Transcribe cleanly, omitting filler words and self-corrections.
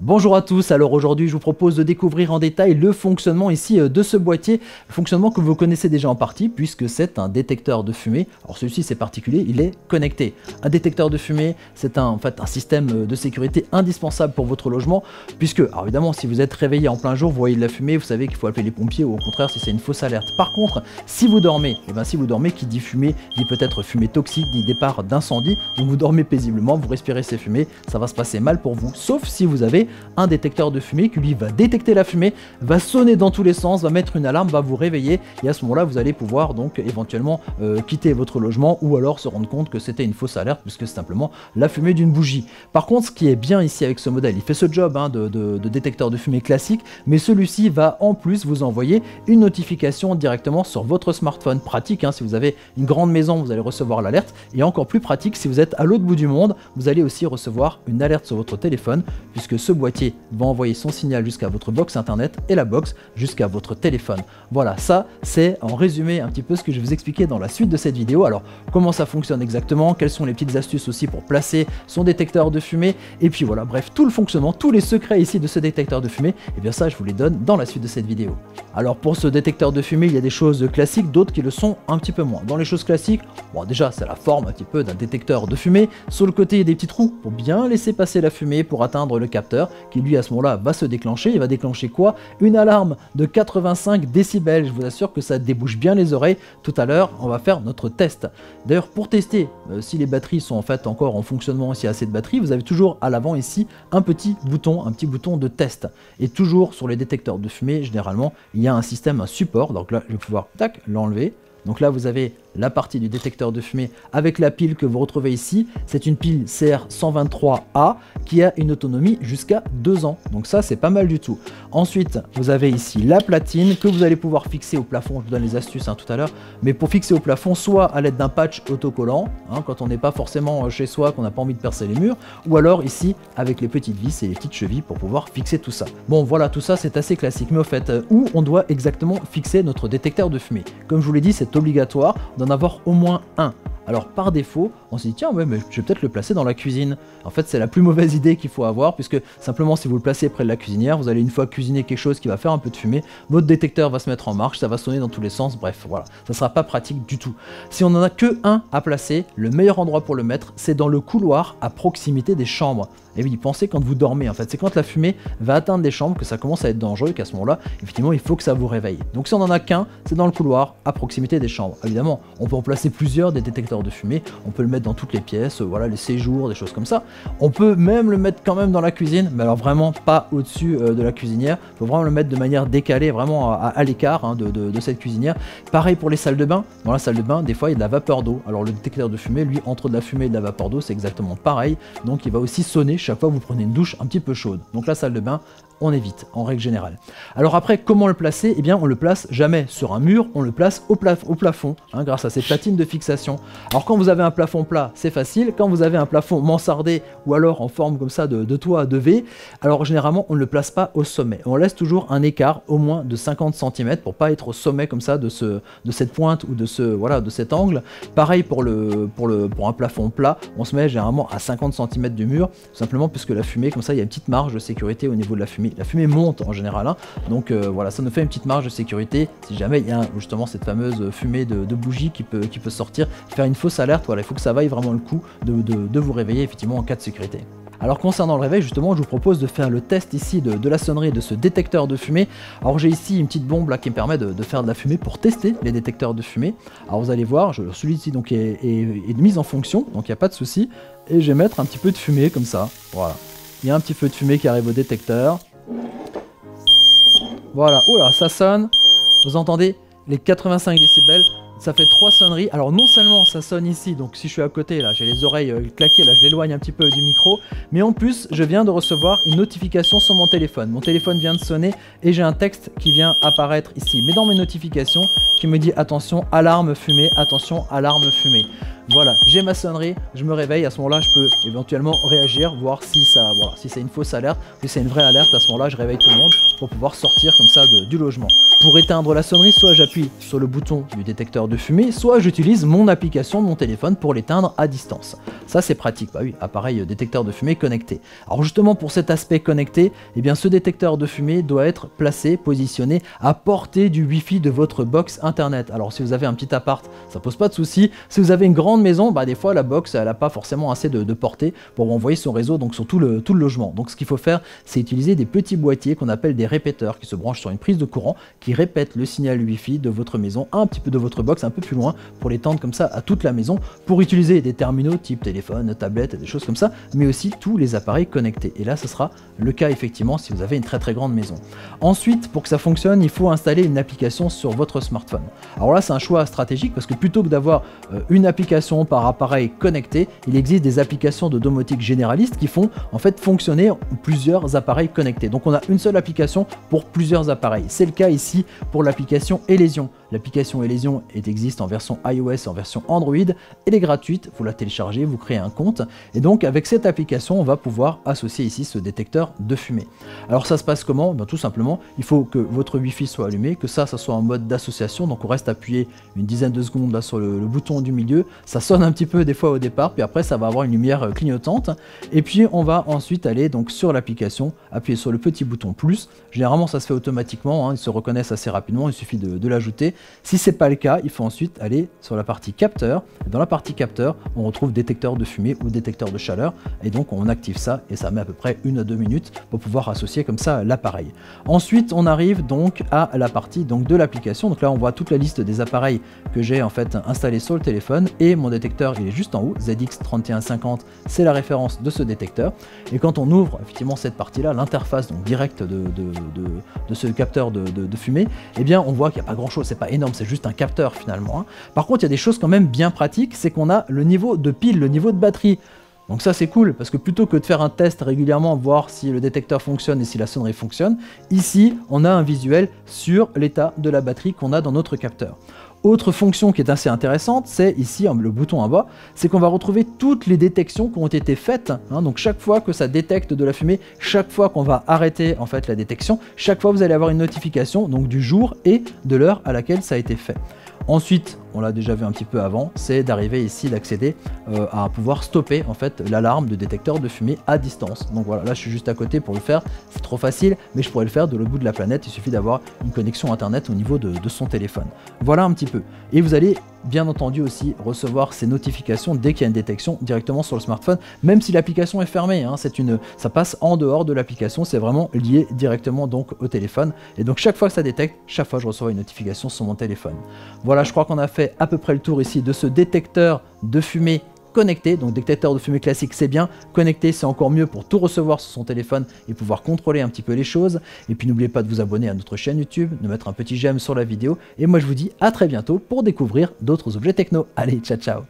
Bonjour à tous, alors aujourd'hui je vous propose de découvrir en détail le fonctionnement ici de ce boîtier, le fonctionnement que vous connaissez déjà en partie puisque c'est un détecteur de fumée. Alors celui-ci c'est particulier, il est connecté. Un détecteur de fumée c'est en fait un système de sécurité indispensable pour votre logement puisque, alors évidemment si vous êtes réveillé en plein jour, vous voyez de la fumée, vous savez qu'il faut appeler les pompiers ou au contraire si c'est une fausse alerte. Par contre, si vous dormez, qui dit fumée, dit peut-être fumée toxique, dit départ d'incendie, donc vous dormez paisiblement, vous respirez ces fumées, ça va se passer mal pour vous, sauf si vous avez un détecteur de fumée qui lui va détecter la fumée, va sonner dans tous les sens, va mettre une alarme, va vous réveiller et à ce moment-là vous allez pouvoir donc éventuellement quitter votre logement ou alors se rendre compte que c'était une fausse alerte puisque c'est simplement la fumée d'une bougie. Par contre, ce qui est bien ici avec ce modèle, il fait ce job de détecteur de fumée classique, mais celui-ci va en plus vous envoyer une notification directement sur votre smartphone. Pratique si vous avez une grande maison, vous allez recevoir l'alerte, et encore plus pratique si vous êtes à l'autre bout du monde, vous allez aussi recevoir une alerte sur votre téléphone puisque ce boîtier va envoyer son signal jusqu'à votre box internet et la box jusqu'à votre téléphone. Voilà, ça c'est en résumé un petit peu ce que je vais vous expliquer dans la suite de cette vidéo. Alors comment ça fonctionne exactement, quelles sont les petites astuces aussi pour placer son détecteur de fumée, et puis voilà, bref, tout le fonctionnement, tous les secrets ici de ce détecteur de fumée, et bien ça je vous les donne dans la suite de cette vidéo. Alors pour ce détecteur de fumée, il y a des choses classiques, d'autres qui le sont un petit peu moins. Dans les choses classiques, bon déjà c'est la forme un petit peu d'un détecteur de fumée. Sur le côté il y a des petits trous pour bien laisser passer la fumée pour atteindre le capteur qui lui à ce moment-là va se déclencher. Il va déclencher quoi? Une alarme de 85 décibels. Je vous assure que ça débouche bien les oreilles. Tout à l'heure on va faire notre test. D'ailleurs pour tester si les batteries sont en fait encore en fonctionnement, s'il y a assez de batterie, vous avez toujours à l'avant ici un petit bouton de test. Et toujours sur les détecteurs de fumée généralement il y a un système, un support. Donc là je vais pouvoir tac l'enlever. Donc là vous avez la partie du détecteur de fumée avec la pile que vous retrouvez ici. C'est une pile CR123A qui a une autonomie jusqu'à 2 ans. Donc ça c'est pas mal du tout. Ensuite vous avez ici la platine que vous allez pouvoir fixer au plafond. Je vous donne les astuces tout à l'heure. Mais pour fixer au plafond, soit à l'aide d'un patch autocollant, quand on n'est pas forcément chez soi, qu'on n'a pas envie de percer les murs, ou alors ici avec les petites vis et les petites chevilles pour pouvoir fixer tout ça. Bon voilà, tout ça c'est assez classique. Mais au fait, où on doit exactement fixer notre détecteur de fumée? Comme je vous l'ai dit, c'est obligatoire d'en avoir au moins un. Alors par défaut, on s'est dit tiens ouais mais je vais peut-être le placer dans la cuisine. En fait c'est la plus mauvaise idée qu'il faut avoir puisque simplement si vous le placez près de la cuisinière, vous allez une fois cuisiner quelque chose qui va faire un peu de fumée, votre détecteur va se mettre en marche, ça va sonner dans tous les sens, bref voilà, ça sera pas pratique du tout. Si on en a que un à placer, le meilleur endroit pour le mettre c'est dans le couloir à proximité des chambres. Et oui, pensez quand vous dormez en fait, c'est quand la fumée va atteindre les chambres que ça commence à être dangereux, qu'à ce moment-là, effectivement il faut que ça vous réveille. Donc si on en a qu'un, c'est dans le couloir à proximité des chambres. Évidemment, on peut en placer plusieurs des détecteurs de fumée, on peut le mettre dans toutes les pièces, voilà, les séjours, des choses comme ça. On peut même le mettre quand même dans la cuisine, mais alors vraiment pas au-dessus de la cuisinière. Il faut vraiment le mettre de manière décalée, vraiment à l'écart de cette cuisinière. Pareil pour les salles de bain. Dans la salle de bain, des fois il y a de la vapeur d'eau. Alors le détecteur de fumée, lui, entre de la fumée et de la vapeur d'eau, c'est exactement pareil. Donc il va aussi sonner chaque fois que vous prenez une douche un petit peu chaude. Donc la salle de bain, on évite en règle générale. Alors après, comment le placer? Eh bien on le place jamais sur un mur, on le place au plafond, grâce à ces platines de fixation. Alors quand vous avez un plafond plat, c'est facile. Quand vous avez un plafond mansardé ou alors en forme comme ça de toit de V, alors généralement on ne le place pas au sommet. On laisse toujours un écart au moins de 50 cm pour pas être au sommet comme ça de cette pointe ou de cet angle. Pareil pour un plafond plat, on se met généralement à 50 cm du mur, tout simplement puisque la fumée, comme ça il y a une petite marge de sécurité au niveau de la fumée. La fumée monte en général, donc voilà, ça nous fait une petite marge de sécurité si jamais il y a justement cette fameuse fumée de bougie qui peut sortir, faire une fausse alerte. Voilà, il faut que ça vaille vraiment le coup de vous réveiller effectivement en cas de sécurité. Alors concernant le réveil, justement, je vous propose de faire le test ici de la sonnerie de ce détecteur de fumée. Alors j'ai ici une petite bombe là qui me permet de faire de la fumée pour tester les détecteurs de fumée. Alors vous allez voir, celui-ci donc est mise en fonction, donc il n'y a pas de souci. Et je vais mettre un petit peu de fumée comme ça, voilà. Il y a un petit peu de fumée qui arrive au détecteur. Voilà, oh là, ça sonne. Vous entendez les 85 décibels, ça fait 3 sonneries. Alors non seulement ça sonne ici, donc si je suis à côté là, j'ai les oreilles claquées, là je l'éloigne un petit peu du micro, mais en plus je viens de recevoir une notification sur mon téléphone. Mon téléphone vient de sonner et j'ai un texte qui vient apparaître ici, mais dans mes notifications qui me dit attention, alarme fumée, attention, alarme fumée. Voilà, j'ai ma sonnerie, je me réveille, à ce moment-là je peux éventuellement réagir, voir si ça, voilà, si c'est une fausse alerte ou si c'est une vraie alerte. À ce moment-là je réveille tout le monde pour pouvoir sortir comme ça du logement. Pour éteindre la sonnerie, soit j'appuie sur le bouton du détecteur de fumée, soit j'utilise mon application de mon téléphone pour l'éteindre à distance. Ça c'est pratique, bah oui, appareil détecteur de fumée connecté. Alors justement pour cet aspect connecté, eh bien ce détecteur de fumée doit être placé, positionné à portée du Wi-Fi de votre box internet. Alors si vous avez un petit appart, ça pose pas de souci. Si vous avez une grande maison, bah des fois la box elle n'a pas forcément assez de portée pour envoyer son réseau donc sur tout le logement. Donc ce qu'il faut faire, c'est utiliser des petits boîtiers qu'on appelle des répéteurs qui se branchent sur une prise de courant qui répètent le signal Wi-Fi de votre maison un petit peu de votre box un peu plus loin pour l'étendre comme ça à toute la maison pour utiliser des terminaux type téléphone, tablette, des choses comme ça, mais aussi tous les appareils connectés. Et là ce sera le cas effectivement si vous avez une très grande maison. Ensuite, pour que ça fonctionne, il faut installer une application sur votre smartphone. Alors là c'est un choix stratégique parce que plutôt que d'avoir une application par appareil connecté, il existe des applications de domotique généralistes qui font en fait fonctionner plusieurs appareils connectés. Donc on a une seule application pour plusieurs appareils. C'est le cas ici pour l'application Elysion. L'application Elysion existe en version iOS et en version Android. Elle est gratuite, vous la téléchargez, vous créez un compte et donc avec cette application on va pouvoir associer ici ce détecteur de fumée. Alors ça se passe comment? Tout simplement, il faut que votre Wi-Fi soit allumé, que ça soit en mode d'association, donc on reste appuyé une dizaine de secondes là sur le bouton du milieu, ça sonne un petit peu des fois au départ, puis après ça va avoir une lumière clignotante, et puis on va ensuite aller donc sur l'application, appuyer sur le petit bouton plus, généralement ça se fait automatiquement, ils se reconnaissent assez rapidement, il suffit de l'ajouter. Si c'est pas le cas, il faut ensuite aller sur la partie capteur, et dans la partie capteur, on retrouve détecteur de fumée ou détecteur de chaleur, et donc on active ça, et ça met à peu près 1 à 2 minutes pour pouvoir associer comme ça l'appareil. Ensuite, on arrive donc à la partie donc de l'application. Donc là, on voit toute la liste des appareils que j'ai en fait installés sur le téléphone et mon détecteur, il est juste en haut. ZX3150, c'est la référence de ce détecteur. Et quand on ouvre effectivement cette partie-là, l'interface donc directe de ce capteur de fumée, eh bien, on voit qu'il n'y a pas grand-chose. C'est pas énorme, c'est juste un capteur finalement. Par contre, il y a des choses quand même bien pratiques, c'est qu'on a le niveau de pile, le niveau de batterie. Donc ça c'est cool parce que plutôt que de faire un test régulièrement, voir si le détecteur fonctionne et si la sonnerie fonctionne, ici on a un visuel sur l'état de la batterie qu'on a dans notre capteur. Autre fonction qui est assez intéressante, c'est ici le bouton en bas, c'est qu'on va retrouver toutes les détections qui ont été faites. Donc chaque fois que ça détecte de la fumée, chaque fois qu'on va arrêter en fait la détection, chaque fois vous allez avoir une notification donc du jour et de l'heure à laquelle ça a été fait. Ensuite, on l'a déjà vu un petit peu avant, c'est d'arriver ici d'accéder à pouvoir stopper en fait l'alarme de détecteur de fumée à distance. Donc voilà, là je suis juste à côté pour le faire, c'est trop facile, mais je pourrais le faire de l'autre bout de la planète, il suffit d'avoir une connexion internet au niveau de son téléphone. Voilà un petit peu. Et vous allez bien entendu aussi recevoir ces notifications dès qu'il y a une détection directement sur le smartphone, même si l'application est fermée, ça passe en dehors de l'application, c'est vraiment lié directement donc au téléphone. Et donc chaque fois que ça détecte, chaque fois je reçois une notification sur mon téléphone. Voilà, je crois qu'on a fait à peu près le tour ici de ce détecteur de fumée connecté. Donc détecteur de fumée classique c'est bien, connecté c'est encore mieux pour tout recevoir sur son téléphone et pouvoir contrôler un petit peu les choses. Et puis n'oubliez pas de vous abonner à notre chaîne YouTube, de mettre un petit j'aime sur la vidéo, et moi je vous dis à très bientôt pour découvrir d'autres objets techno. Allez, ciao ciao.